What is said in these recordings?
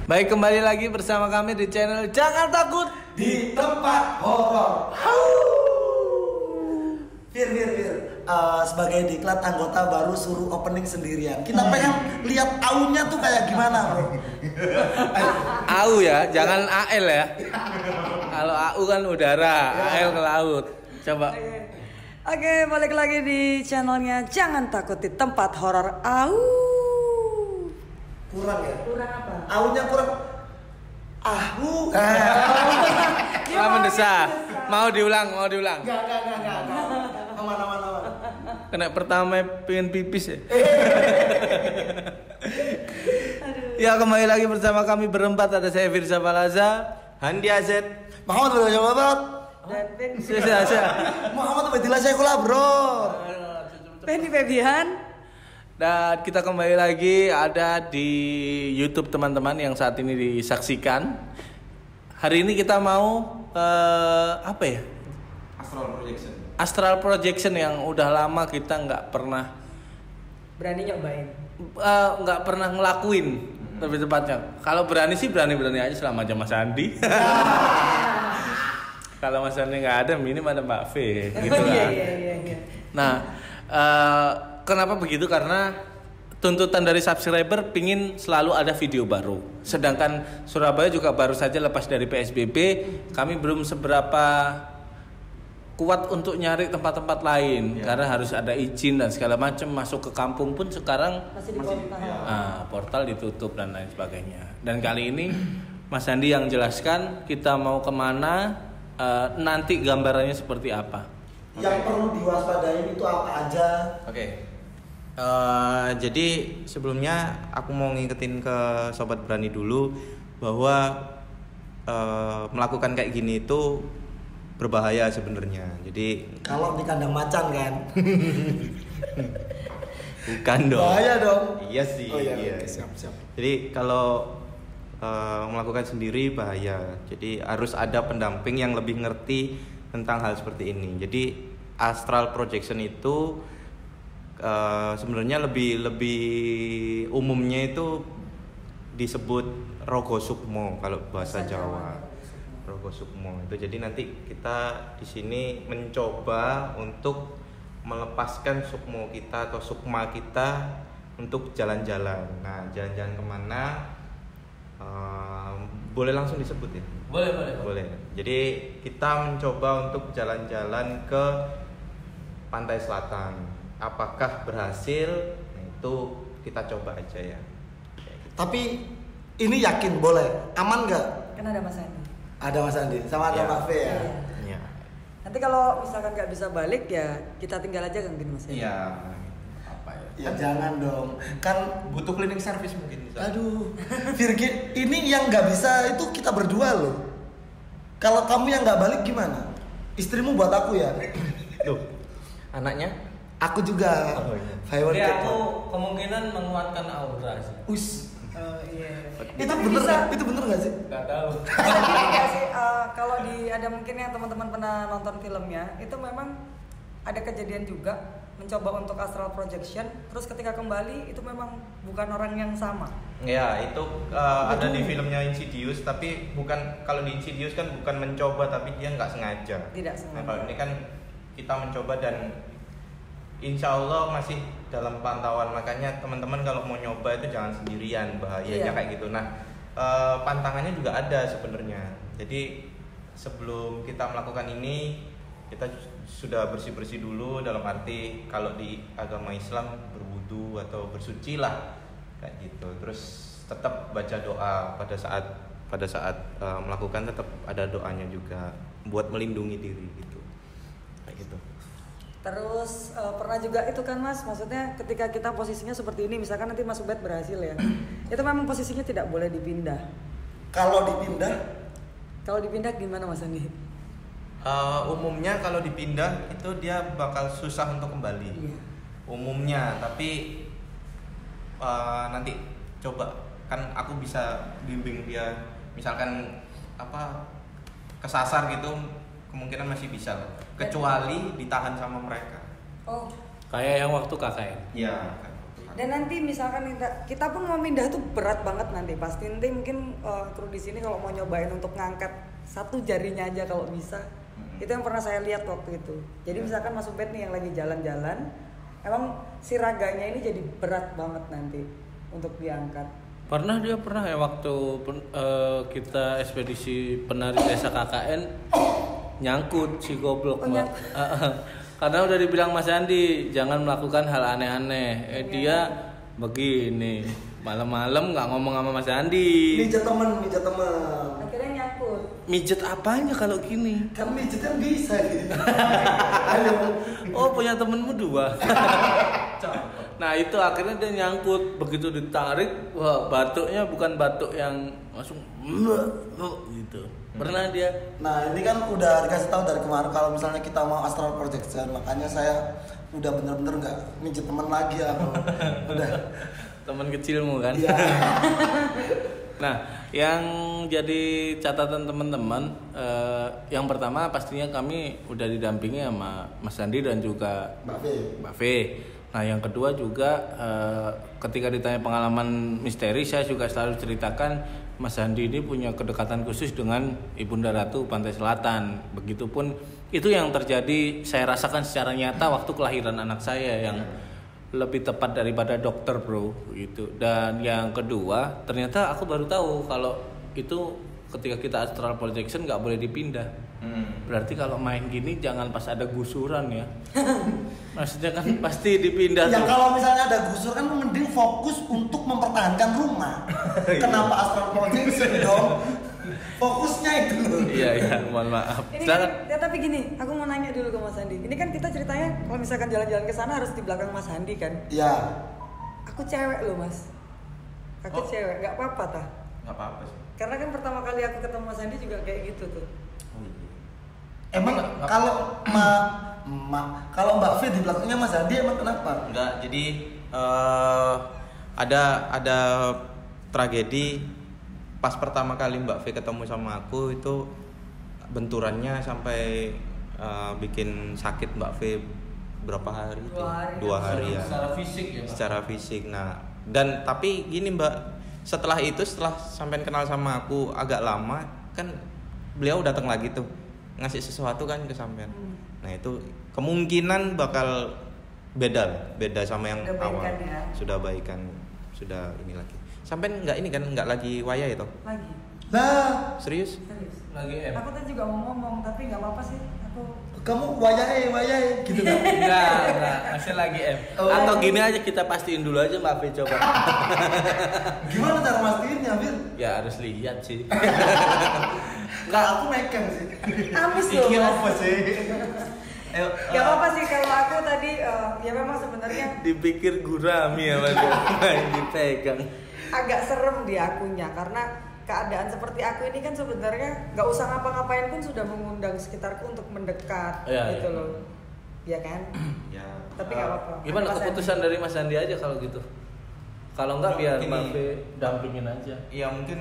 Baik, kembali lagi bersama kami di channel Jangan Takut di Tempat Horor. Fir. Sebagai diklat anggota baru suruh opening sendirian. Kita pengen lihat aunya tuh kayak gimana, bro. AU ya, jangan AL ya. Kalau AU kan udara, AL ke laut. Coba. Oke, balik lagi di channelnya Jangan Takut di Tempat Horor. Kurang ya? Kurang apa? Aunya kurang. Lah mendesak. Mau diulang. Enggak. Aman. Kena pertama pengen pipis ya. Ya, kembali lagi bersama kami berempat. Ada saya Firza Palaza, Handi Azet, Muhammad Babat. Dan Muhammad Abdillah Syekhullah, bro. Penny Febian. Dan kita kembali lagi ada di YouTube teman-teman yang saat ini disaksikan. Hari ini kita mau apa ya? Astral Projection yang udah lama kita nggak pernah Berani nyobain. nggak pernah ngelakuin, lebih tepatnya. Kalau berani sih berani aja selama aja Mas Andi. Kalau Mas Andi nggak ada, minim ada Mbak V gitu kan. Iya. Nah, kenapa begitu? Karena tuntutan dari subscriber pingin selalu ada video baru. Sedangkan Surabaya juga baru saja lepas dari PSBB, kami belum seberapa kuat untuk nyari tempat-tempat lain karena harus ada izin dan segala macam. Masuk ke kampung pun sekarang Masih di portal. Portal ditutup dan lain sebagainya. Dan kali ini Mas Andi yang jelaskan kita mau kemana, nanti gambarannya seperti apa. Yang perlu diwaspadain itu apa aja? Oke. Jadi sebelumnya aku mau ngingetin ke Sobat Berani dulu bahwa melakukan kayak gini itu berbahaya sebenarnya. Jadi Kalau di kandang macan kan? bukan dong. Bahaya dong. Iya sih. Oh iya. Iya. Oke, siap. Jadi kalau melakukan sendiri bahaya. Jadi harus ada pendamping yang lebih ngerti tentang hal seperti ini. Jadi astral projection itu sebenarnya lebih umumnya itu disebut rogo sukmo kalau bahasa Jawa. Rogo sukmo itu. Jadi nanti kita di sini mencoba untuk melepaskan sukmo kita atau sukma kita untuk jalan-jalan. Nah, jalan-jalan kemana? Boleh langsung disebut ya? Boleh. Jadi kita mencoba untuk jalan-jalan ke pantai selatan. Apakah berhasil? Nah, itu kita coba aja ya. Tapi ini yakin boleh? Aman nggak? Kan ada Mas Andi. Ada Mas Andi, sama ada Ya. Mbak V ya? Iya. Nanti kalau misalkan nggak bisa balik ya kita tinggal aja kan gini Mas Andi. Iya. Apa ya? Ya jangan dong, kan Butuh cleaning service mungkin. aduh, Virgi, ini yang nggak bisa itu kita berdua loh. Kalau kamu yang nggak balik gimana? Istrimu buat aku ya? Loh, anaknya? Aku juga. Oh, iya. Firework Jadi itu. aku kemungkinan menguatkan aura sih. Us, Oh iya. itu bener nggak? Itu bener nggak sih? Gak tahu. Iya sih, kalau ada mungkin yang teman-teman pernah nonton filmnya, itu memang ada kejadian juga mencoba untuk astral projection, terus ketika kembali itu memang bukan orang yang sama. Ya, itu ada di filmnya Insidious, tapi bukan, kalau di Insidious kan bukan mencoba tapi dia nggak sengaja. Tidak sengaja. Nah, kalau ini kan kita mencoba dan insya Allah masih dalam pantauan, makanya teman-teman kalau mau nyoba itu jangan sendirian, bahayanya Iya. kayak gitu. Nah, pantangannya juga ada sebenarnya. Jadi sebelum kita melakukan ini kita sudah bersih-bersih dulu, dalam arti kalau di agama Islam berwudu atau bersuci lah kayak gitu. Terus tetap baca doa pada saat melakukan, tetap ada doanya juga buat melindungi diri gitu. Kayak gitu. Terus pernah juga itu kan Mas, maksudnya ketika kita posisinya seperti ini, misalkan nanti Mas Ubed berhasil ya, itu memang posisinya tidak boleh dipindah. Kalau dipindah, Kalau dipindah gimana Mas Andi? Umumnya kalau dipindah itu dia bakal susah untuk kembali. Iya. Umumnya, tapi nanti coba kan aku bisa bimbing dia, misalkan kesasar gitu, kemungkinan masih bisa, kecuali ditahan sama mereka. Oh, Kayak yang waktu KKN. Iya kan. Dan nanti misalkan kita pun mau pindah tuh berat banget nanti pasti. Nanti mungkin kru di sini kalau mau nyobain untuk ngangkat satu jarinya aja kalau bisa. Itu yang pernah saya lihat waktu itu. Jadi misalkan Mas Ubed nih yang lagi jalan-jalan, emang si raganya ini jadi berat banget nanti untuk diangkat. Pernah ya waktu kita ekspedisi penari desa KKN nyangkut si goblok Mbak. Karena udah dibilang Mas Andi jangan melakukan hal aneh-aneh. Dia begini malam-malam nggak ngomong sama Mas Andi. Mijet temen. Akhirnya nyangkut. Mijet apanya kalau gini? Kan mijet kan bisa gitu. Oh punya temenmu 2. Nah itu akhirnya dia nyangkut. Begitu ditarik, wah batuknya bukan batuk yang langsung gitu. Pernah dia. Nah ini kan udah dikasih tahu dari kemarin kalau misalnya kita mau astral projection, makanya saya udah bener-bener nggak mijet teman lagi aku. Udah Teman kecilmu kan. Iya. Nah yang jadi catatan teman-teman, yang pertama pastinya kami udah didampingi sama Mas Andi dan juga Mbak V. Nah yang kedua juga ketika ditanya pengalaman misteri, saya juga selalu ceritakan Mas Andi ini punya kedekatan khusus dengan Ibunda Ratu Pantai Selatan. Begitupun itu yang terjadi saya rasakan secara nyata waktu kelahiran anak saya yang lebih tepat daripada dokter bro gitu. Dan yang kedua ternyata aku baru tahu kalau itu ketika kita astral projection nggak boleh dipindah. Berarti kalau main gini jangan pas ada gusuran ya. Maksudnya kan pasti dipindah. Ya tuh. kalau misalnya ada gusur kan mending fokus untuk mempertahankan rumah. Kenapa astral projection dong? Fokusnya itu loh. Iya, mohon maaf. Ini kan, ya tapi gini, aku mau nanya dulu ke Mas Andi. Ini kan kita ceritanya kalau misalkan jalan-jalan ke sana harus di belakang Mas Andi kan? Iya. Aku cewek loh Mas. Aku cewek, nggak apa-apa tah? Nggak apa-apa sih. Karena kan pertama kali aku ketemu Mas Andi juga kayak gitu tuh. Emang kalau kalau Mbak V di belakangnya Mas Andi emang kenapa? Enggak, jadi ada tragedi pas pertama kali Mbak V ketemu sama aku itu benturannya sampai bikin sakit Mbak V berapa hari itu? 2 hari ya. Secara fisik ya. Pak? Secara fisik. Nah, dan tapi gini Mbak, setelah sampai kenal sama aku agak lama kan beliau datang lagi tuh ngasih sesuatu kan ke sampean. Nah itu kemungkinan bakal beda sama yang Sudah awal. baikan ya? Sudah baikan, sudah ini lagi. Sampean nggak ini kan nggak lagi waya itu? Lagi. Lah, Serius? Serius. Lagi M. Aku tadi juga mau ngomong tapi nggak apa-apa sih. Aku kamu wayahe gitu kan? Enggak, masih lagi M. Oh. Atau gini aja kita pastiin dulu aja Mbak Fe coba. Gimana cara mastiinnya, Bil? Ya harus lihat sih. Enggak, aku megang sih. amis loh Pikir Mas. apa sih? Ayo, Gak apa-apa sih kalau aku tadi ya memang sebenarnya Dipikir gurami ya Mas. Main dipegang. agak serem di akunya karena keadaan seperti aku ini kan sebenarnya nggak usah ngapa-ngapain pun sudah mengundang sekitarku untuk mendekat Iya, gitu iya. loh, ya kan? Ya. Tapi nggak apa-apa. Gimana Mas keputusan dari Mas Andi aja kalau gitu? Kalau enggak biar Gini. Mbak Fe dampingin aja. Ya mungkin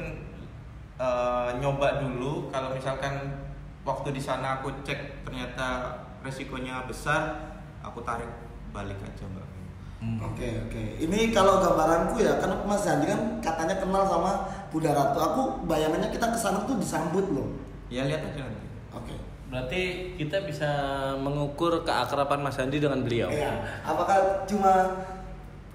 nyoba dulu. Kalau misalkan waktu di sana aku cek ternyata resikonya besar, aku tarik balik aja Mbak. Oke. Ini kalau gambaranku ya, kan Mas Andi kan katanya kenal sama Bunda Ratu. Aku bayangannya kita kesana tuh disambut loh. Ya lihat aja nanti. Oke. Berarti kita bisa mengukur keakraban Mas Andi dengan beliau. Iya. Apakah cuma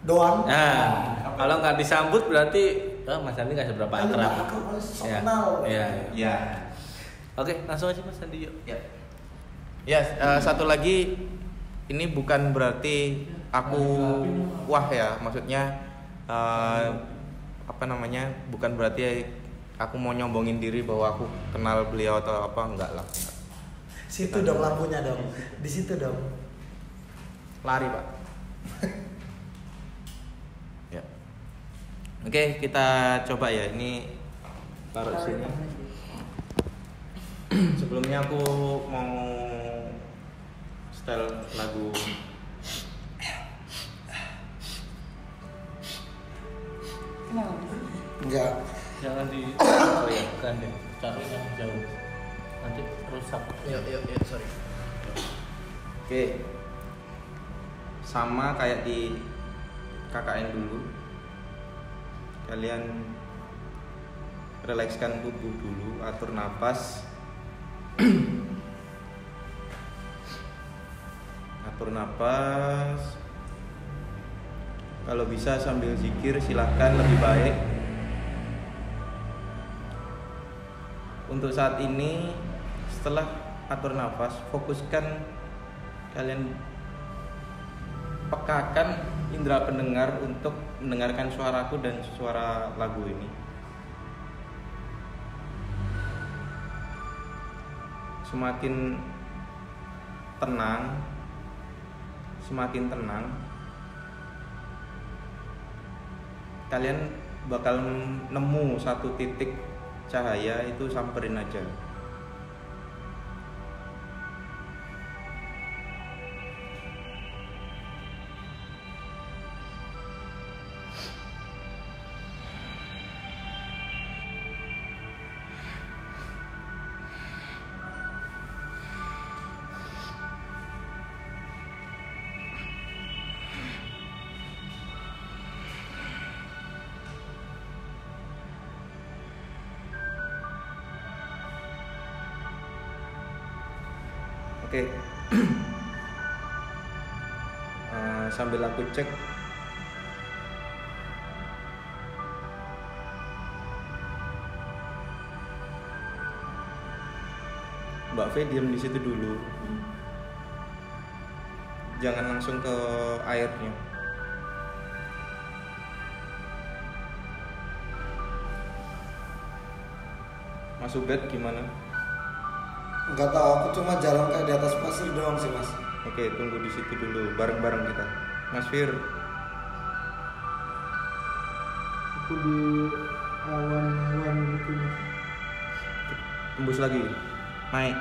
doang? Nah, kalau nggak disambut berarti Mas Andi nggak seberapa Ayo, akrab. aku harus sok Ya. kenal. Iya. Ya. Oke, langsung aja Mas Andi yuk. Ya, satu lagi, ini bukan berarti aku wah ya, maksudnya bukan berarti aku mau nyombongin diri bahwa aku kenal beliau atau apa, enggak lah. Situ dong lampunya dong. Di situ dong. Lari Pak. Ya. Oke, kita coba ya, ini taruh sini. Sebelumnya aku mau setel lagu. Enggak. Jangan digoyahkan deh, cari yang jauh. Nanti rusak. Sorry. Oke. Sama kayak di KKN dulu. Kalian rilekskan tubuh dulu, atur napas. Atur napas. Kalau bisa sambil zikir silahkan, lebih baik. Untuk saat ini setelah atur nafas, fokuskan, kalian pekakan indera pendengar untuk mendengarkan suaraku dan suara lagu ini. Semakin tenang, kalian bakal nemu satu titik cahaya, itu samperin aja. Oke. Sambil aku cek. Mbak V diam di situ dulu. Jangan langsung ke airnya. Mas Ubed gimana? Nggak tahu, aku cuma jalan kayak di atas pasir doang sih mas. Oke, tunggu di situ dulu, bareng-bareng kita. Mas Fir. Aku di awan-awan gitu mas. Tembus lagi. Naik.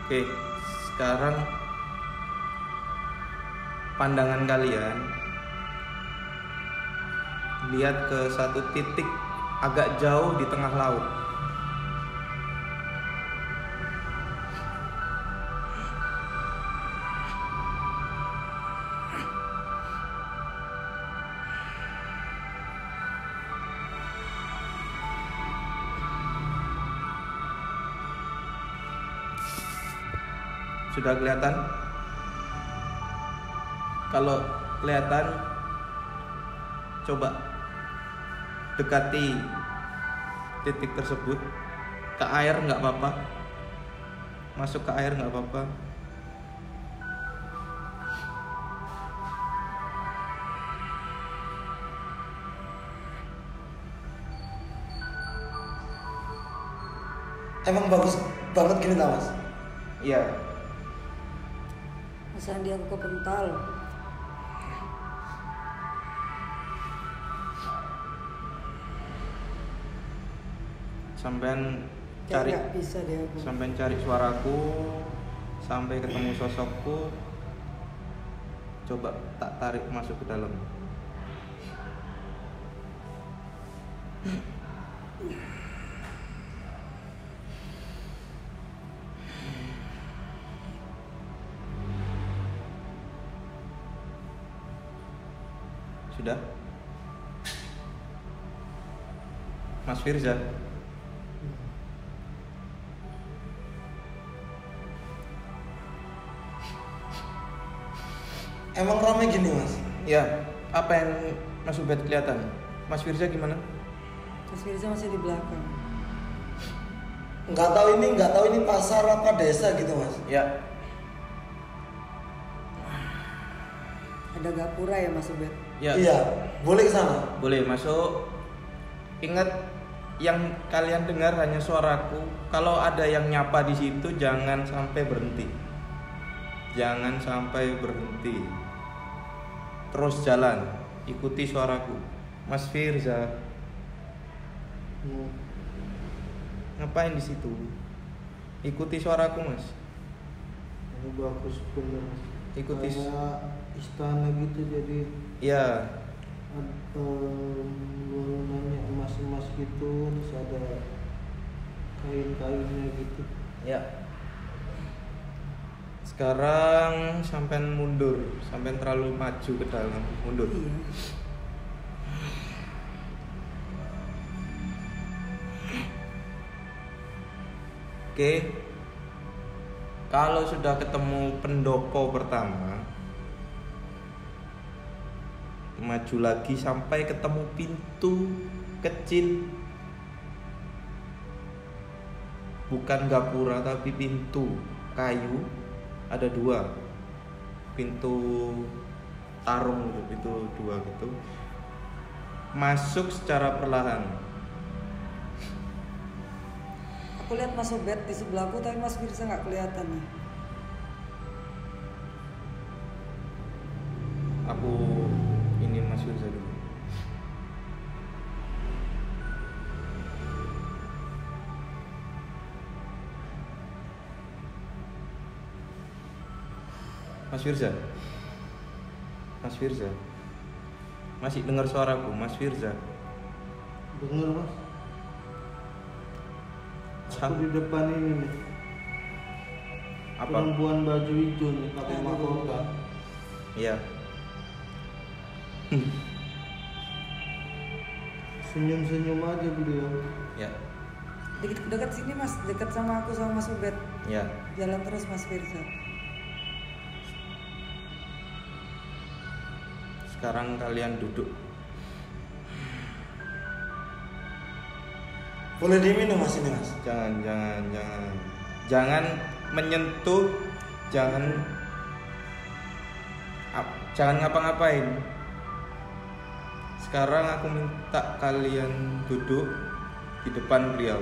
Oke, sekarang pandangan kalian lihat ke satu titik agak jauh di tengah laut. Sudah kelihatan? Kalau kelihatan, coba dekati titik tersebut. Ke air nggak apa-apa, masuk ke air nggak apa-apa. Emang bagus banget gini tak mas? Iya. Mas Andi, aku kepental. Sampean cari, Nggak bisa deh aku. sampean cari suaraku sampai ketemu sosokku. Coba tak tarik masuk ke dalam. Sudah? Mas Firza. Emang ramai gini mas? Ya, apa yang Mas Ubed kelihatan? Mas Firza gimana? Mas Firza masih di belakang. Nggak tahu ini pasar apa desa gitu mas? Ya, Ada gapura ya Mas Ubed? ya. Iya, boleh ke sana. Boleh masuk. Ingat, yang kalian dengar hanya suaraku. Kalau ada yang nyapa di situ, jangan sampai berhenti. Jangan sampai berhenti. Terus jalan, ikuti suaraku. Mas Firza, ngapain di situ? Ikuti suaraku, Mas. Ini bagus bener mas. Ikuti. Kayak istana gitu, jadi Ya, bangunannya emas-emas gitu, terus ada kain-kainnya gitu. Ya. Sekarang sampean mundur, sampean terlalu maju ke dalam, mundur. Iya. Oke. Kalau sudah ketemu pendopo pertama, maju lagi sampai ketemu pintu kecil. Bukan gapura tapi pintu kayu. Ada 2 pintu tarung gitu, pintu 2 gitu. Masuk secara perlahan. Aku lihat Mas Ubed di sebelahku tapi Mas Firza nggak kelihatan nih. Aku ini Mas Firza dulu. Mas Firza. Mas Firza. Masih dengar suaraku, Mas Firza. Dengar Mas. Aku Sam- di depan ini nih. Apa? Perempuan baju hijau nih pakai mahkota. Iya. Senyum-senyum aja beliau. Ya. Dikit dekat sini Mas, dekat sama aku sama Mas Ubed. Ya. Jalan terus Mas Firza. Sekarang kalian duduk. Boleh diminum Mas ini Mas. Jangan menyentuh, jangan ngapa-ngapain. Sekarang aku minta kalian duduk di depan beliau.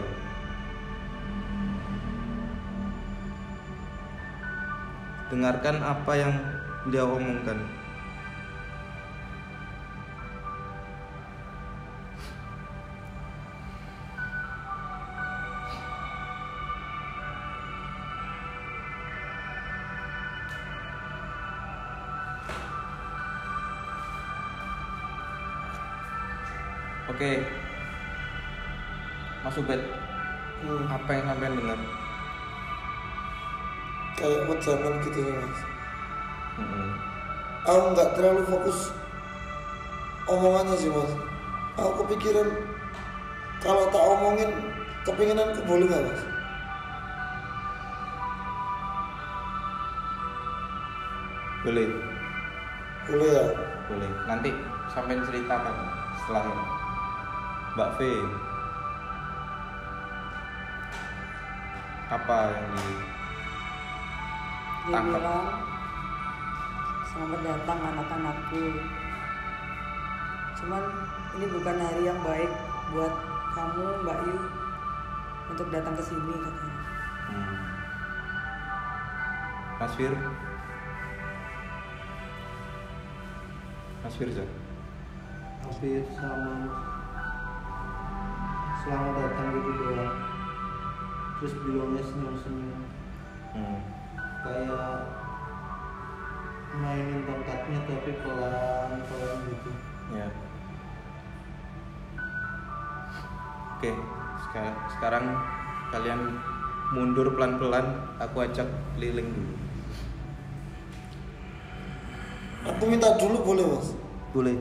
Dengarkan apa yang beliau omongkan. Oke, Mas Ubed, apa yang sampean dengar? Kayak ucapan gitu ya Mas. Mm-mm. Aku nggak terlalu fokus omongannya sih Mas. Aku kepikiran kalau tak omongin kepinginan boleh nggak Mas? Boleh, Boleh ya. boleh. Nanti sampean ceritakan setelahnya. Mbak V, apa yang Dia Tangkap. bilang, selamat datang anak-anakku. Cuman ini bukan hari yang baik buat kamu Mbak Yu untuk datang ke sini katanya. Mas Fir, Mas Firza, Hampir sama Mas. Selamat datang gitu doang. Terus beliaunya senyum-senyum. Kayak mainin tongkatnya tapi pelan-pelan gitu. ya. Oke, sekarang kalian mundur pelan-pelan. Aku ajak keliling dulu. Aku minta dulu boleh Mas? Boleh.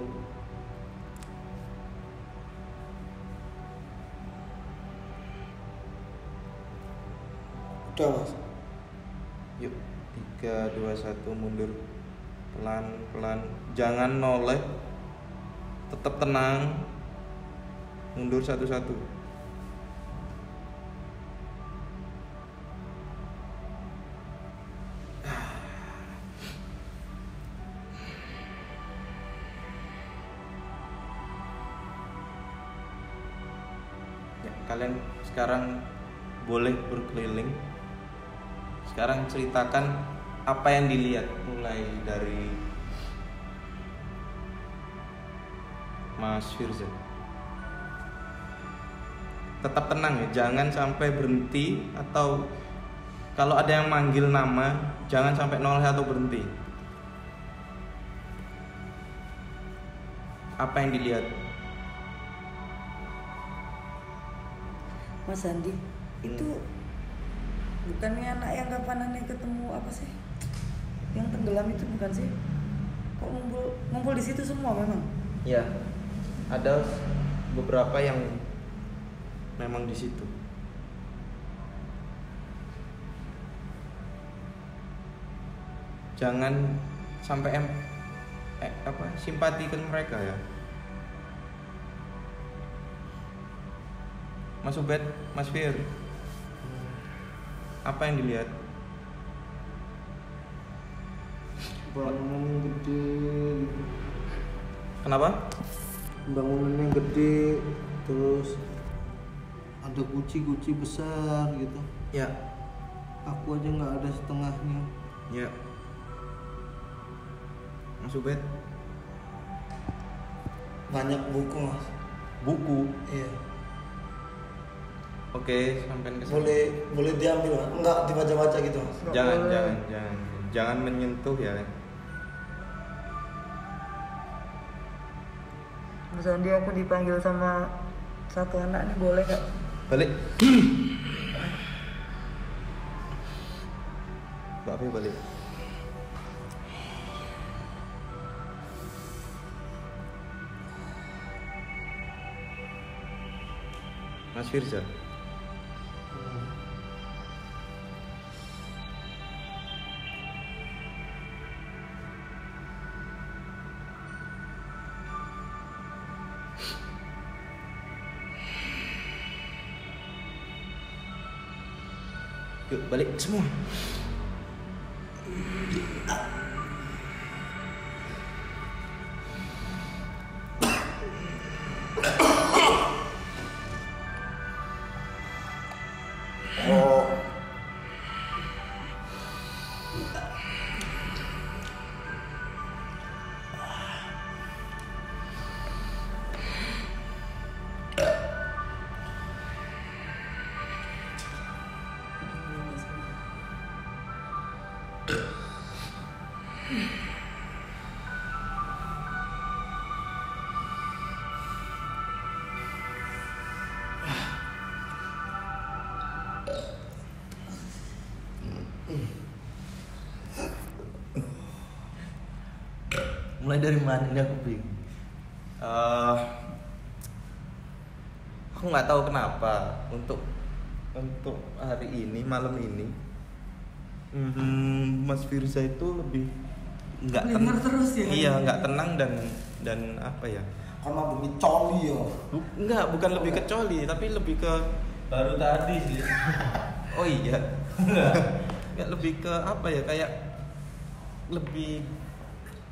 Udah Mas. Yuk, 3, 2, 1, mundur pelan-pelan. Jangan noleh, tetap tenang. Mundur satu-satu. Ya, kalian sekarang boleh berkeliling. Sekarang ceritakan apa yang dilihat, mulai dari Mas Firza. Tetap tenang ya, jangan sampai berhenti, atau kalau ada yang manggil nama jangan sampai noleh atau berhenti. Apa yang dilihat? Mas Andi, Itu bukannya anak yang kapanannya ketemu apa sih? Yang tenggelam itu bukan sih? Kok ngumpul di situ semua memang? Ya, ada beberapa yang memang di situ. Jangan sampai simpatikan mereka ya. Mas Ubed, Mas Fir, apa yang dilihat? Bangunan gede gitu. Kenapa? Bangunannya gede, terus ada guci-guci besar gitu. Ya, Aku aja nggak ada setengahnya. ya. Mas Ubed, Banyak buku mas. buku. Iya. Oke, sampai ke sana. Boleh diambil mas? Enggak dibaca-baca gitu mas. Jangan menyentuh ya. Mas Andi, aku dipanggil sama satu anak nih, boleh gak? Balik. Mbak Fi balik. Mas Firza. Yuk balik semua. Oh. Mulai dari mana ini aku bingung. Aku nggak tahu kenapa untuk hari ini malam ini Mas Firza itu lebih nggak Dengar terus ya? Iya, nggak tenang dan apa ya? Karena demi coli ya. Enggak, bukan lebih ke coli, tapi lebih ke Baru tadi sih. oh iya. Nggak lebih ke apa ya? Kayak lebih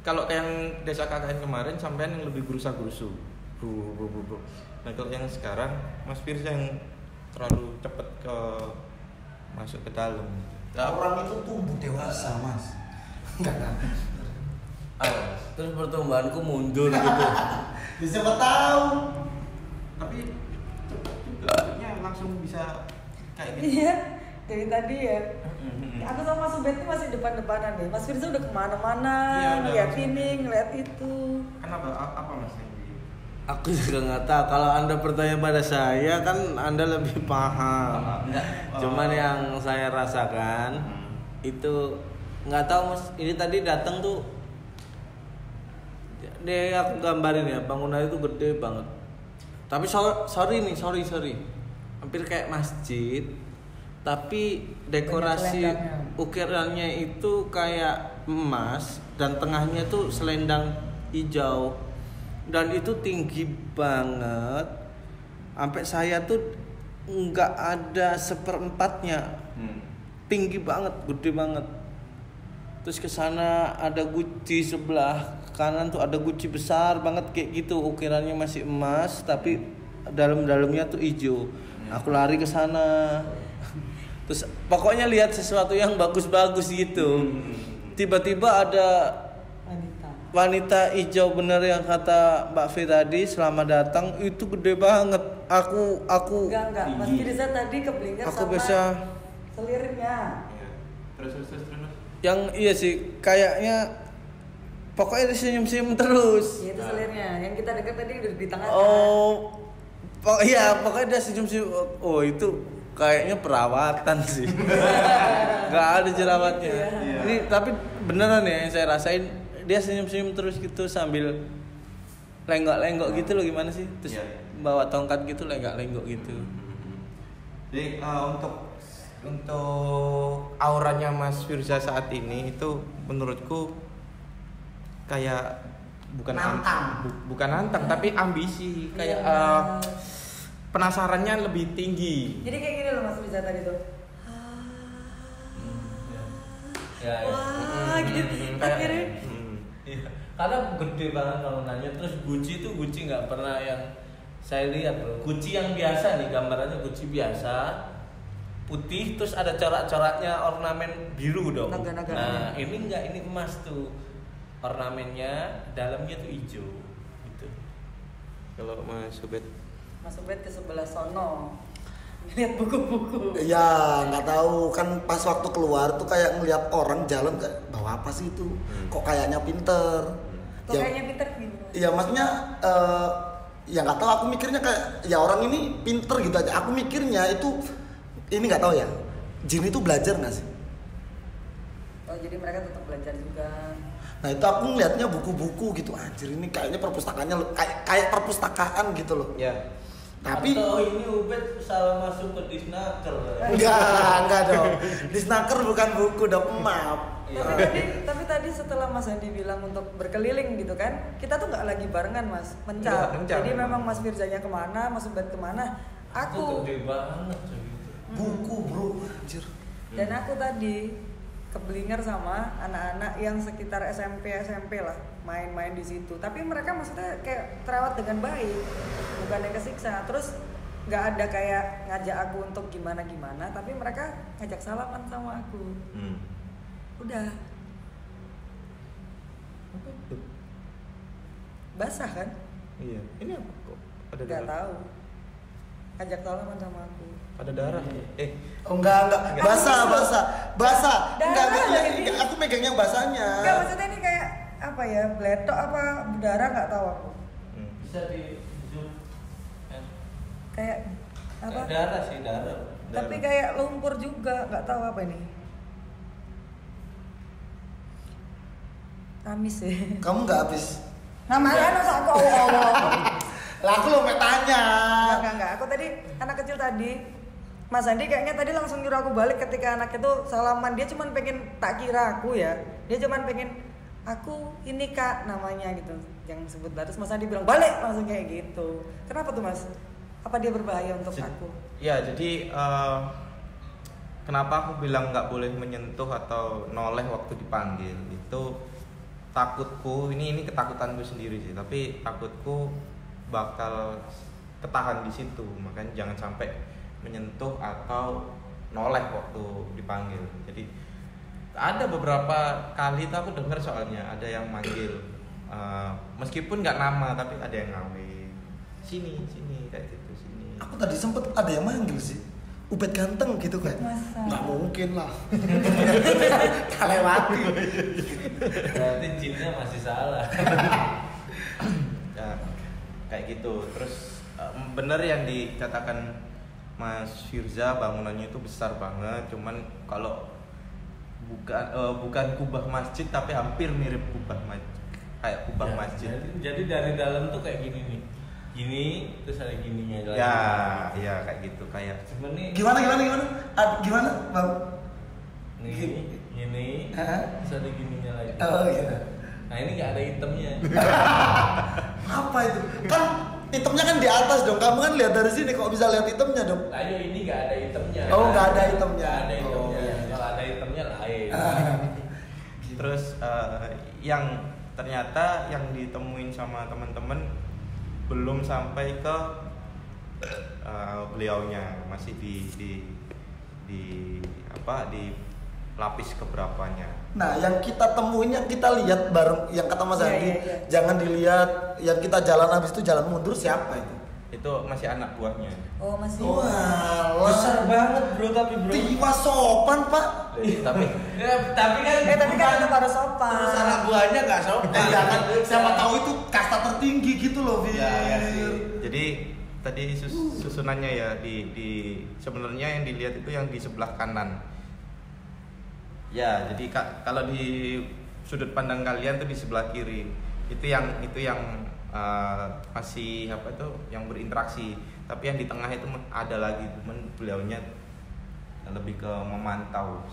kalau kayak yang desa KKN kemarin sampean yang lebih gerusa-gerusu. Bu. Nah, kalau yang sekarang Mas Firza yang terlalu cepet ke masuk ke dalam. Orang itu tumbuh dewasa mas. Terus pertumbuhanku mundur gitu. Siapa tahu. Tapi cepet juga, maksudnya langsung bisa kayak gitu. Iya, dari tadi ya. Aku sama Mas Ubed tuh masih depan-depanan deh. Mas Firza udah kemana-mana, Iya, udah ngeliat langsung. ini, ngeliat itu. Kenapa? Apa Mas yang di Aku juga nggak tahu. Kalau Anda bertanya pada saya kan Anda lebih paham. Cuman yang saya rasakan itu nggak tahu Mas. Ini tadi datang tuh dia aku gambarin ya, bangunan itu gede banget. Tapi sorry. Hampir kayak masjid. Tapi dekorasi Banyak selendangnya. ukirannya itu kayak emas dan tengahnya tuh selendang hijau. Dan itu tinggi banget. Sampai saya tuh nggak ada seperempatnya. Tinggi banget, gede banget. Terus ke sana ada guci, sebelah kanan tuh ada guci besar banget kayak gitu, ukirannya masih emas tapi dalam-dalamnya tuh hijau. Aku lari ke sana. Terus pokoknya lihat sesuatu yang bagus-bagus gitu. Tiba-tiba ada wanita hijau bener yang kata Mbak Fi tadi, selamat datang, itu gede banget. Aku Enggak. Mas Firza tadi keblinger Aku sama bisa selirnya. Terus. yang iya sih kayaknya pokoknya dia senyum-senyum terus. Iya, itu selirnya. Yang kita dekat tadi udah di tengah. Iya, pokoknya dia senyum-senyum. Oh, itu kayaknya perawatan sih. Nggak ada jerawatnya. Ini tapi beneran ya yang saya rasain, dia senyum-senyum terus gitu sambil lenggok-lenggok gitu loh, gimana sih? Terus bawa tongkat gitu lenggok-lenggok gitu. Jadi untuk auranya Mas Firza saat ini itu menurutku kayak bukan nantang tapi ambisi, kayak penasarannya lebih tinggi. Jadi kayak gini loh Mas Firza tadi tuh. Wah, gitu. Akhirnya. Iya. Karena gede banget kalau nanya. Terus Gucci nggak pernah yang saya lihat bro. Gucci yang biasa nih, gambarannya Gucci biasa, putih terus ada corak-coraknya ornamen biru dong. Naga-naga. Nah ini enggak, ini emas tuh ornamennya, dalamnya tuh hijau gitu. Kalau Mas Ubed ke sebelah sono lihat buku-buku. Ya nggak tahu kan, pas waktu keluar tuh kayak ngeliat orang jalan kayak bawa apa sih itu, kok kayaknya pinter. Kok kayaknya pinter gitu. Iya maksudnya ya nggak tahu, aku mikirnya kayak ya orang ini pinter gitu aja. Aku mikirnya itu ini nggak tahu ya, jin itu belajar nggak sih? Oh jadi mereka tetap belajar juga. Nah itu aku ngeliatnya buku-buku gitu, anjir ini kayaknya perpustakaannya kayak perpustakaan gitu loh. ya. Tapi atau ini Ubed salah masuk ke Disnaker. enggak dong. Disnaker bukan buku, dong, maaf. Tapi tadi setelah Mas Andi bilang untuk berkeliling gitu kan, kita tuh nggak lagi barengan Mas, mencar. Jadi memang Mas Firzanya kemana, Mas Ubed kemana, aku Itu gede banget gitu. Buku bro, anjir. dan aku tadi keblinger sama anak-anak yang sekitar SMP lah, main-main di situ. Tapi mereka maksudnya kayak terawat dengan baik, bukannya kesiksa. Terus nggak ada kayak ngajak aku untuk gimana, tapi mereka ngajak salaman sama aku. Udah. Apa itu? Basah kan? Iya. Ini apa kok? Ada Nggak darah. tahu. Ngajak salaman sama aku. Ada darah. Oh enggak. Basah. Darah Enggak, aku megangnya basahnya. Enggak, maksudnya ini kayak apa ya? Bletok apa berdarah nggak tahu aku. Bisa di zoom. Kayak apa? Darah sih, darah. Tapi kayak lumpur juga, nggak tahu apa ini. Kamis ya. Kamu nggak habis? Namanya masa aku Lah aku lo mau tanya. Enggak. Aku tadi anak kecil tadi, Mas Andi kayaknya tadi langsung nyuruh aku balik ketika anak itu salaman. Dia cuma pengen, tak kira aku ya, dia cuma pengen aku ini Kak namanya gitu, yang sebut terus Mas Andi bilang balik langsung kayak gitu. Kenapa tuh Mas? Apa dia berbahaya untuk aku? Ya jadi kenapa aku bilang nggak boleh menyentuh atau noleh waktu dipanggil itu, takutku ini ketakutanku sendiri sih, tapi takutku bakal ketahan di situ, makanya jangan sampai menyentuh atau noleh waktu dipanggil. Jadi ada beberapa kali tuh aku dengar soalnya ada yang manggil meskipun nggak nama tapi ada yang ngawe sini kayak gitu sini. Aku tadi sempet ada yang manggil sih, Ubed ganteng gitu kayak. Masa? Nggak mungkin lah. Kalewati. Berarti jinnya masih salah. Ya, kayak gitu. Terus bener yang dikatakan Mas Firza, bangunannya itu besar banget, cuman kalau bukan kubah masjid tapi hampir mirip kubah masjid, kayak kubah masjid. Jadi dari dalam tuh kayak gini nih, gini terus ada gininya lagi. Ya kayak gitu, kayak Cuman nih Gimana, Bang? nih gini, Hah? terus ada gininya lagi. Oh iya. Nah ini nggak ada hitamnya. Apa itu? Kan hitamnya kan di atas dong. Kamu kan lihat dari sini, kok bisa lihat hitamnya dong? Ayo ini nggak ada hitamnya. Oh, nggak ada hitamnya. Nggak ada hitamnya. Oh, iya. Kalau ada hitamnya lain. terus yang ternyata yang ditemuin sama teman-teman belum sampai ke beliaunya, masih di lapis keberapanya. Nah, yang kita temuin, yang kita lihat bareng, yang kata Mas Iya, Andi, iya. jangan dilihat, yang kita jalan habis itu jalan mundur, siapa itu? Itu masih anak buahnya. Oh masih. Wah, Besar banget bro, tapi bro. Tiwa sopan Pak. Tapi Tapi kan itu baru sopan. Terus anak buahnya nggak sopan. Siapa tahu itu kasta tertinggi gitu loh, Vir. ya sih. Jadi tadi susunannya ya di sebenarnya yang dilihat itu yang di sebelah kanan. Ya, jadi kalau di sudut pandang kalian tuh di sebelah kiri. Itu yang masih apa tuh yang berinteraksi. Tapi yang di tengah itu ada lagi, beliaunya lebih ke memantau.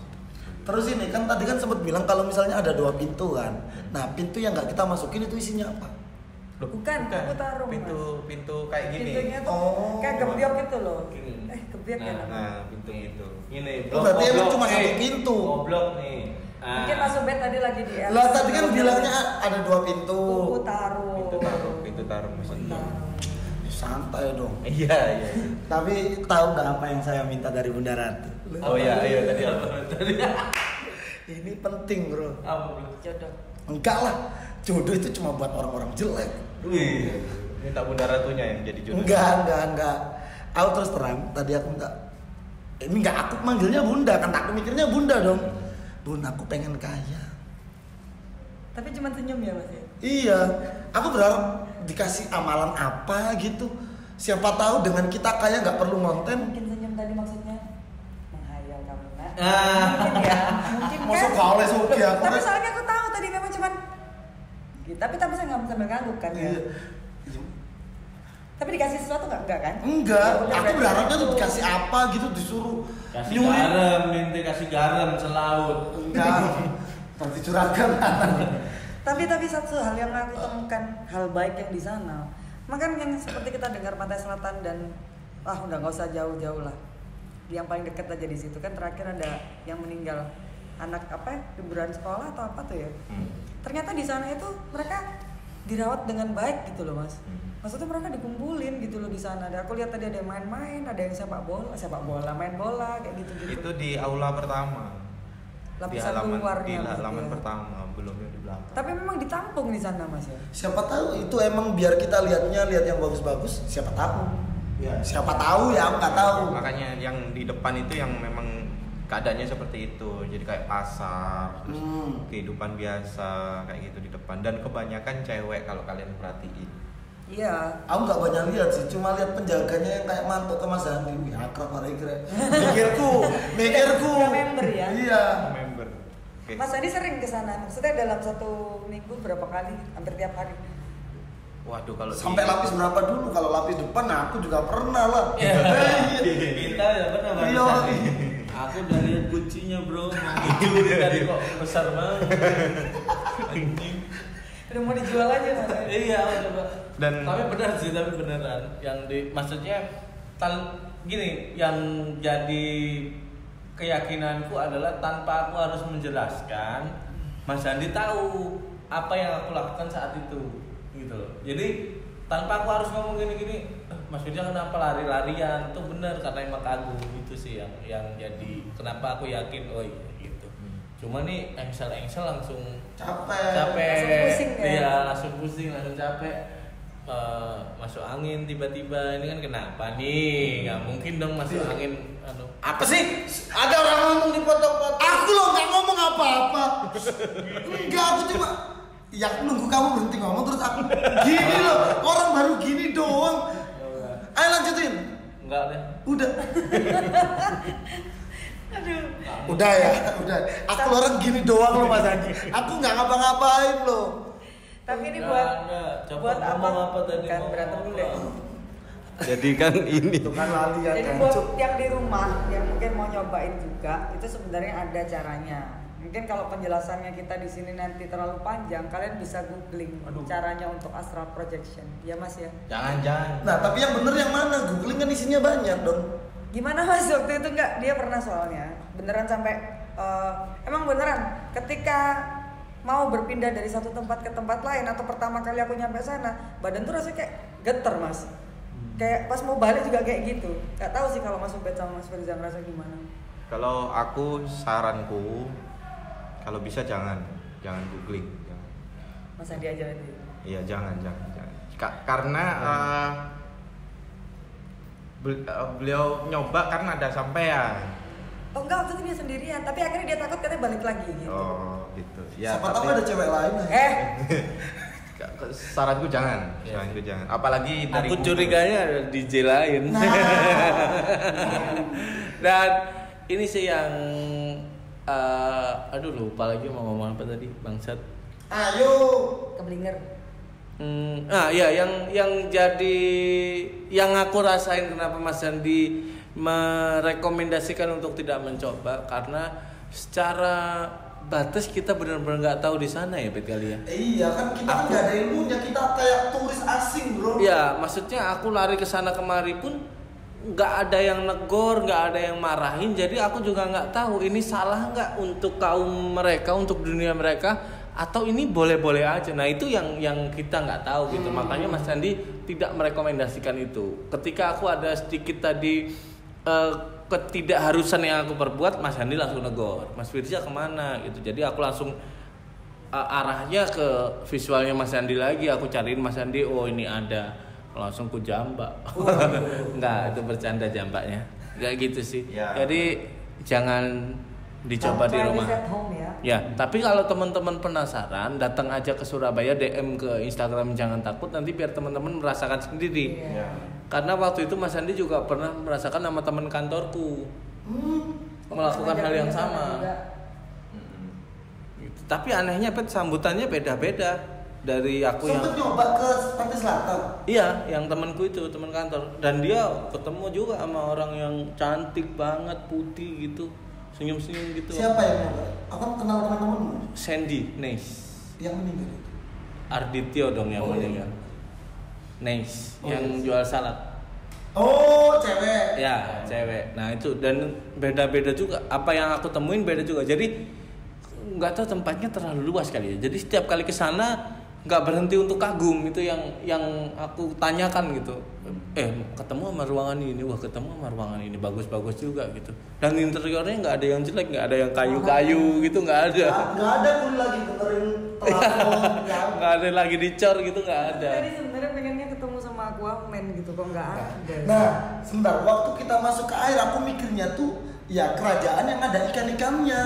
Terus ini kan tadi kan sempat bilang kalau misalnya ada 2 pintu kan. Nah, pintu yang nggak kita masukin itu isinya apa? Bukan, aku taruh pintu kayak gini. Pintunya tuh kayak gebyok gitu loh. Gini. Gebyok ya namanya. Nah, pintu itu. Ini Oh, berarti emang cuma satu pintu. Goblok nih. Mungkin Mas Ubed tadi lagi di Lah tadi kan bilangnya ada 2 pintu. Aku taruh. Pintu taruh maksudnya. Santai dong. Iya. Tapi tahu nggak apa yang saya minta dari Bunda Ratu? Oh iya, ayo tadi apa? Ini penting, Bro. Apa? Jodoh. Enggak lah. Jodoh itu cuma buat orang-orang jelek. Wih, minta Bunda Ratunya yang jadi jodoh. Enggak. Aku terus terang, tadi aku enggak. Ini enggak, aku manggilnya Bunda, kan aku mikirnya Bunda dong. Bun, aku pengen kaya. Tapi cuma senyum ya Mas ya? Iya, aku berharap dikasih amalan apa gitu. Siapa tahu dengan kita kaya nggak perlu ngonten. Mungkin senyum tadi maksudnya menghayal kamu nak. Ah. Mungkin ya, mungkin kan. Masuk kau les oke aku. Tapi soalnya aku tahu tadi memang cuman gitu. Tapi saya nggak sambil ngangguk kan ya. Iya. Tapi dikasih sesuatu nggak kan? Enggak, Ya udah, aku berarti berharapnya itu. tuh dikasih apa gitu, disuruh Kasih nyuri. garam, minta kasih garam selaut. Enggak, nanti curahkan. Tapi satu hal yang aku temukan hal baik yang di sana. Makan yang seperti kita dengar Pantai Selatan dan udah nggak usah jauh-jauh lah. Yang paling dekat aja di situ kan terakhir ada yang meninggal anak liburan sekolah atau apa tuh ya. Ternyata di sana itu mereka dirawat dengan baik gitu loh Mas. Maksudnya mereka dikumpulin gitu loh di sana. Ada aku lihat tadi ada yang main-main, ada yang sepak bola, main bola kayak gitu-gitu. Itu di aula pertama. Lapisan di luarnya halaman gitu ya. pertama, belumnya di belakang. Tapi memang ditampung di sana Mas ya. Siapa tahu itu emang biar kita lihat yang bagus-bagus. Siapa tahu? Ya, siapa tahu ya, aku nggak tahu. Makanya yang di depan itu yang memang keadaannya seperti itu. Jadi kayak pasar, terus kehidupan biasa kayak gitu di depan. Dan kebanyakan cewek kalau kalian perhatiin. Iya. Aku nggak banyak lihat sih, cuma lihat penjaganya yang kayak mantuk ke Mas Andi. Wih, akrab hari kira. Mikirku. Udah member ya? Iya. Member. Oke. Mas Adi sering ke sana. Maksudnya dalam 1 minggu berapa kali? Hampir tiap hari. Waduh kalau Sampai lapis berapa dulu? Kalau lapis depan aku juga pernah lah. Kita ya benar Mas. Iya. Aku udah lihat kuncinya bro, mau dicuri tadi kok besar banget. Anjing. Udah mau dijual aja Mas Adi. Iya udah Pak. Dan- tapi benar sih, tapi beneran yang maksudnya gini, yang jadi keyakinanku adalah tanpa aku harus menjelaskan, Mas Andi tahu apa yang aku lakukan saat itu, gitu loh. Jadi tanpa aku harus ngomong gini-gini, Mas Widya kenapa lari-larian? Itu benar karena emang kagum, itu sih yang jadi kenapa aku yakin, oh iya gitu. Cuma nih engsel langsung Capek. Langsung pusing ya? Iya langsung pusing, langsung capek. Masuk angin tiba-tiba, ini kan kenapa nih? Nggak mungkin dong masuk angin. Apa sih? Ada orang ngomong dipotong-potong. Aku loh nggak ngomong apa-apa. Enggak, aku cuma nunggu kamu berhenti ngomong terus aku gini loh. Orang baru gini doang. Ayo lanjutin. Enggak deh. Udah. Aduh. Udah ya, udah. Aku orang gini doang loh Mas Andi. Aku nggak ngapa-ngapain loh. Tapi ini Enggak. Coba buat ngomong apa tadi? Kan Ngomong berantem dulu ya. apa? jadi kan ini. Itu kan lali ya. Jadi buat yang di rumah yang mungkin mau nyobain juga, itu sebenarnya ada caranya. Mungkin kalau penjelasannya kita di sini nanti terlalu panjang, kalian bisa googling caranya untuk astral projection. Ya Mas ya. Jangan. Nah, tapi yang bener yang mana? Googling kan isinya banyak dong. Gimana Mas waktu itu enggak? Dia pernah soalnya beneran sampai emang beneran ketika mau berpindah dari satu tempat ke tempat lain atau pertama kali aku nyampe sana, badan tuh rasanya kayak geter Mas. Kayak pas mau balik juga kayak gitu. Gak tahu sih kalau Mas Ubed sama Mas Firza ngerasa gimana. Kalau aku saranku kalau bisa jangan googling. Jangan. Mas Andi aja nanti. Iya jangan. Karena beliau nyoba kan ada sampean. Oh enggak, waktu itu dia sendirian, tapi akhirnya dia takut katanya balik lagi gitu. Oh gitu. Ya, Siapa tahu ada cewek lain. Saranku jangan. Apalagi dari Aku curiganya ada DJ lain. Dan ini sih yang aduh lupa lagi mau ngomong apa tadi, bangsat. Ayo. Keblinger. Ya yang jadi yang aku rasain kenapa Mas Andi merekomendasikan untuk tidak mencoba karena secara batas kita benar-benar nggak tahu di sana ya, Bet kali ya. Iya kan kita kan nggak ada ilmunya, kita kayak turis asing bro. Ya maksudnya aku lari ke sana kemari pun nggak ada yang negor, nggak ada yang marahin, jadi aku juga nggak tahu ini salah nggak untuk kaum mereka, untuk dunia mereka, atau ini boleh-boleh aja. Nah itu yang kita nggak tahu gitu. Makanya Mas Andi tidak merekomendasikan itu. Ketika aku ada sedikit tadi ketidakharusan yang aku perbuat, Mas Andi langsung negor, Mas Firza kemana gitu. Jadi aku langsung arahnya ke visualnya Mas Andi lagi. Aku cariin Mas Andi, oh ini ada, langsung ku jambak. Enggak, itu bercanda jambaknya. Enggak gitu sih. Ya. Jadi jangan dicoba di rumah. Ya, tapi kalau teman-teman penasaran, datang aja ke Surabaya, DM ke Instagram Jangan Takut, nanti biar teman-teman merasakan sendiri. Iya. Karena waktu itu Mas Andi juga pernah merasakan sama teman kantorku melakukan hal yang sama. Gitu. Tapi anehnya Pet, sambutannya beda-beda dari aku Sempet yang nyoba ke Pantai Selatan. iya, yang temanku itu, teman kantor, dan dia ketemu juga sama orang yang cantik banget, putih gitu, senyum-senyum gitu. Siapa yang nyoba? Aku kenal teman-temanmu Sandy, nice. yang meninggal itu. Ardityo dong yang Oh, iya. meninggal. Nice, Oh, yang iya. jual salad. Oh, cewek. Ya, cewek. Nah itu, dan beda-beda juga. Apa yang aku temuin beda juga. Jadi nggak tahu, tempatnya terlalu luas kali ya. Jadi setiap kali ke sana nggak berhenti untuk kagum. Itu yang aku tanyakan gitu. Ketemu sama ruangan ini, wah ketemu sama ruangan ini, bagus-bagus juga gitu. Dan interiornya nggak ada yang jelek, nggak ada yang kayu-kayu gitu, nggak ada. Nggak ada pun lagi benerin plafon. Nggak ada lagi dicor gitu, nggak ada. Tadi sebenarnya pengennya ketemu sama Aquaman gitu, kok nggak ada. Nah, sebentar, waktu kita masuk ke air, aku mikirnya tuh ya kerajaan yang ada ikan-ikannya.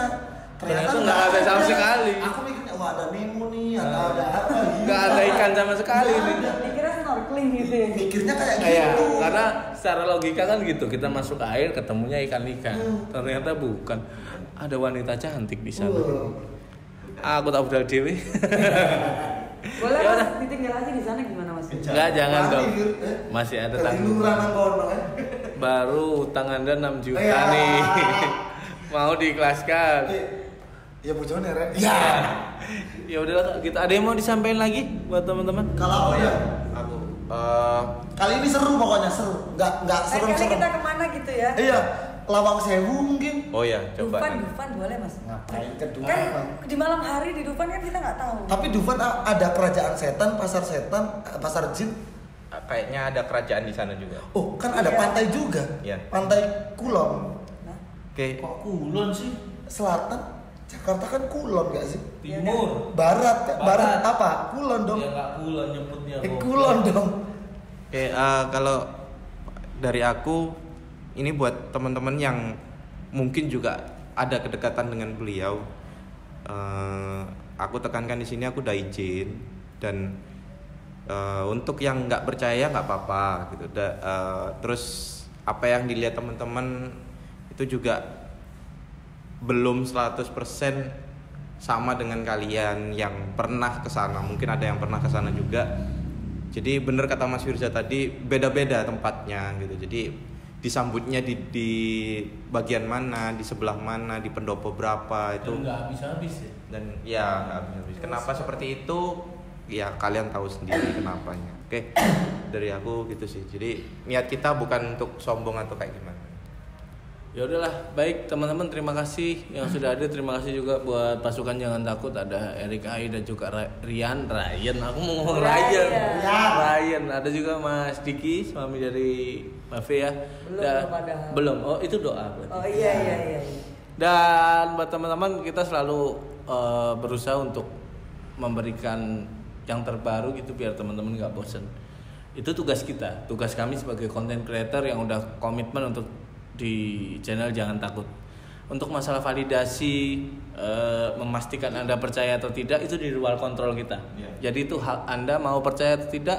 Ternyata nggak ada sama sekali. Aku mikirnya, wah ada Nemo nih, atau ada apa gitu. Nggak ada ikan sama sekali Nggak ini. ada. Dikira snorkeling gitu ya. Mikirnya kayak Kayak gitu. karena secara logika kan gitu, kita masuk ke air ketemunya ikan-ikan. Ternyata bukan. Ada wanita cantik di sana. Aku tak budal dewe. Boleh Ya Mas, udah. ditinggal aja di sana gimana Mas? Enggak, jangan dong. Masih ada tanggung. Ketiduran nang kono kan. Baru utang Anda 6 juta Ya. nih. Mau diikhlaskan. Ya bojone rek. Ya. Ya udahlah gitu. Ada yang mau disampaikan lagi buat teman-teman? Kalau aku ya, Aku kali ini seru pokoknya, seru. Nggak Lain kali serem-serem. kita kemana gitu ya? Iya, Lawang Sewu mungkin. oh ya, coba. Dufan boleh Mas. Ngapain ke Dufan? Kan di malam hari di Dufan kan kita nggak tahu. Tapi Dufan ada kerajaan setan, pasar jin. Kayaknya ada kerajaan di sana juga. Oh, kan ada Iya. pantai juga. Iya. Pantai Kulon. Nah, Oke. Kok Kulon sih? Selatan. Jakarta kan Kulon gak sih? Timur. Barat, Barat. barat apa? Kulon dong. Ya nggak Kulon nyebutnya. Kulon dong. Oke, kalau dari aku ini buat teman-teman yang mungkin juga ada kedekatan dengan beliau, aku tekankan di sini aku udah izin, dan untuk yang nggak percaya nggak apa-apa gitu. Terus apa yang dilihat teman-teman itu juga belum 100% sama dengan kalian yang pernah kesana. Mungkin ada yang pernah kesana juga. Jadi bener kata Mas Firza tadi, beda-beda tempatnya gitu. Jadi disambutnya di bagian mana, di sebelah mana, di pendopo berapa itu. Nggak habis-habis ya. Dan ya nggak habis-habis. Kenapa seperti itu? Ya kalian tahu sendiri kenapanya. Oke, dari aku gitu sih. Jadi niat kita bukan untuk sombong atau kayak gimana. Ya udahlah, baik teman-teman, terima kasih yang sudah ada. Terima kasih juga buat pasukan Jangan Takut, ada Erik Ai dan juga Ryan. Aku mau ngomong Ryan. Ryan. Ada juga Mas Diki, suami dari Mafe ya. Belum ada. Belum. Oh, itu doa berarti. Oh iya. Dan buat teman-teman, kita selalu berusaha untuk memberikan yang terbaru gitu biar teman-teman nggak bosen. Itu tugas kita, tugas kami sebagai content creator yang udah komitmen untuk di channel Jangan Takut. Untuk masalah validasi, memastikan Anda percaya atau tidak itu di luar kontrol kita. Jadi itu hak Anda mau percaya atau tidak,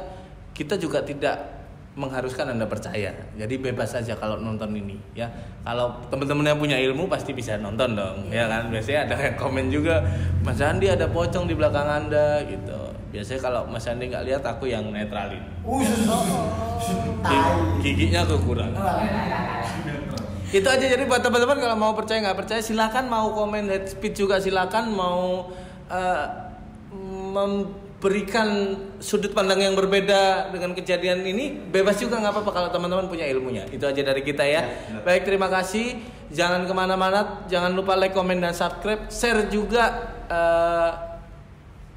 kita juga tidak mengharuskan Anda percaya. Jadi bebas saja kalau nonton ini ya. Kalau teman-teman yang punya ilmu pasti bisa nonton dong, ya kan. Biasanya ada yang komen juga, Mas Andi ada pocong di belakang Anda gitu. Biasanya kalau Mas Andi nggak lihat, aku yang netralin. Giginya kekurangan. Itu aja. Jadi buat teman-teman kalau mau percaya nggak percaya silakan, mau komen hate speech juga silakan, mau memberikan sudut pandang yang berbeda dengan kejadian ini bebas juga, nggak apa-apa kalau teman-teman punya ilmunya. Itu aja dari kita ya. Baik, terima kasih. Jangan kemana-mana, jangan lupa like, komen, dan subscribe. Share juga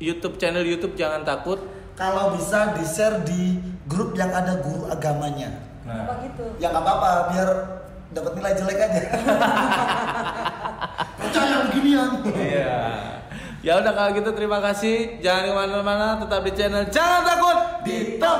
YouTube, channel YouTube Jangan Takut. Kalau bisa di-share di grup yang ada guru agamanya. Apa gitu? Ya nggak apa-apa, biar dapat nilai jelek aja. Percaya beginian. Iya. Ya udah kalau gitu terima kasih. Jangan kemana-mana, tetap di channel Jangan Takut di Top.